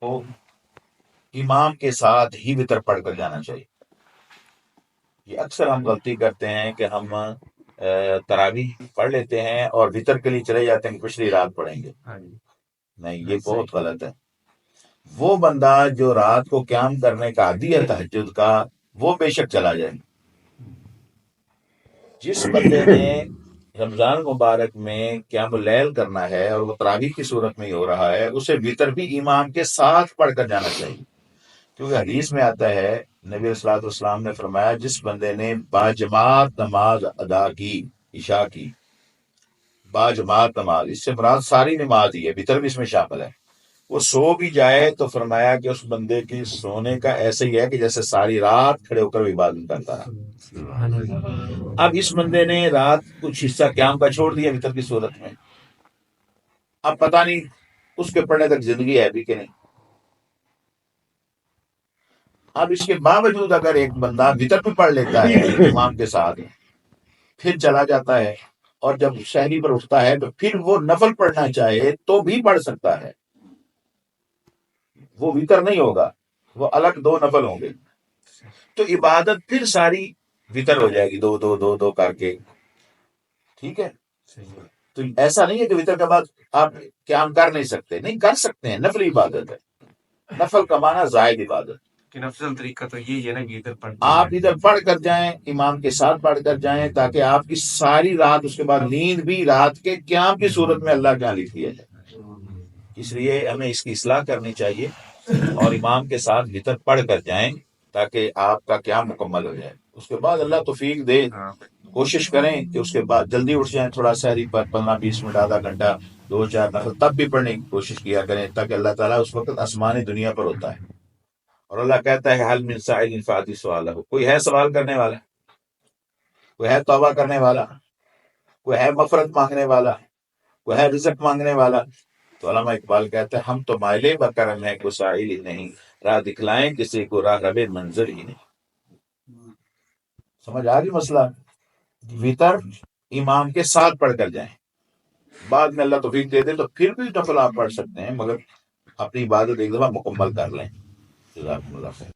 تو امام کے ساتھ ہی وطر پڑھ کر جانا چاہیے۔ یہ اکثر ہم غلطی کرتے ہیں کہ ہم تراویح پڑھ لیتے ہیں اور وطر کے لیے چلے جاتے ہیں کہ پچھلی رات پڑھیں گے۔ نہیں، یہ بہت غلط ہے۔ وہ بندہ جو رات کو قیام کرنے کا عادی ہے تہجد کا، وہ بے شک چلا جائے۔ جس بندے نے رمضان مبارک میں قیام اللیل کرنا ہے اور وہ تراویح کی صورت میں ہی ہو رہا ہے، اسے وطر بھی امام کے ساتھ پڑھ کر جانا چاہیے، کیونکہ حدیث میں آتا ہے، نبی صلی اللہ علیہ وسلم نے فرمایا جس بندے نے باجماعت نماز ادا کی، عشاء کی باجماعت نماز، اس سے مراد ساری نماز ہی ہے، وطر بھی اس میں شامل ہے، وہ سو بھی جائے تو فرمایا کہ اس بندے کی سونے کا ایسے ہی ہے کہ جیسے ساری رات کھڑے ہو کر عبادت کرتا رہا۔ اب اس بندے نے رات کچھ حصہ قیام کا چھوڑ دیا وطر کی صورت میں، اب پتہ نہیں اس کے پڑھنے تک زندگی ہے بھی کہ نہیں۔ اب اس کے باوجود اگر ایک بندہ وطر بھی پڑھ لیتا ہے امام کے ساتھ، پھر چلا جاتا ہے اور جب شہری پر اٹھتا ہے تو پھر وہ نفل پڑھنا چاہے تو بھی پڑھ سکتا ہے، وہ وطر نہیں ہوگا، وہ الگ دو نفل ہوں گے، تو عبادت پھر ساری وطر ہو جائے گی، دو دو دو دو کر کے، ٹھیک ہے۔ تو ایسا نہیں ہے کہ وطر کے بعد آپ قیام کر نہیں سکتے، نہیں کر سکتے ہیں، نفل عبادت ہے، نفل کا معنی زائد عبادت۔ افضل طریقہ تو یہی ہے نا کہ ادھر پڑھ آپ ادھر پڑھ کر جائیں، امام کے ساتھ پڑھ کر جائیں، تاکہ آپ کی ساری رات اس کے بعد نیند بھی رات کے قیام کی صورت میں اللہ کے یہاں لکھی ہے۔ اس لیے ہمیں اس کی اصلاح کرنی چاہیے اور امام کے ساتھ وطر پڑھ کر جائیں تاکہ آپ کا قیام مکمل ہو جائے۔ اس کے بعد اللہ توفیق دے، کوشش کریں کہ اس کے بعد جلدی اٹھ جائیں، تھوڑا سحری پر 15-20 منٹ، آدھا گھنٹہ، 2-4 نفل تب بھی پڑھنے کی کوشش کیا کریں، تاکہ اللہ تعالیٰ اس وقت آسمانی دنیا پر ہوتا ہے اور اللہ کہتا ہے حل من سائل فاتی سوالہ، کوئی ہے سوال کرنے والا، کوئی ہے توبہ کرنے والا، کوئی ہے مغفرت مانگنے والا، کوئی ہے رزق مانگنے والا۔ تو علامہ اقبال کہتا ہے ہم تو مائلے بکرم ہیں، کوئی سائل ہی نہیں، راہ دکھلائیں کسی کو راہ رب منظر ہی نہیں۔ سمجھ آ گئی مسئلہ؟ وطر امام کے ساتھ پڑھ کر جائیں، بعد میں اللہ توفیق دے دے تو پھر بھی نفل آپ پڑھ سکتے ہیں، مگر اپنی عبادت ایک دفعہ مکمل کر لیں۔ جزاکم اللہ خیر۔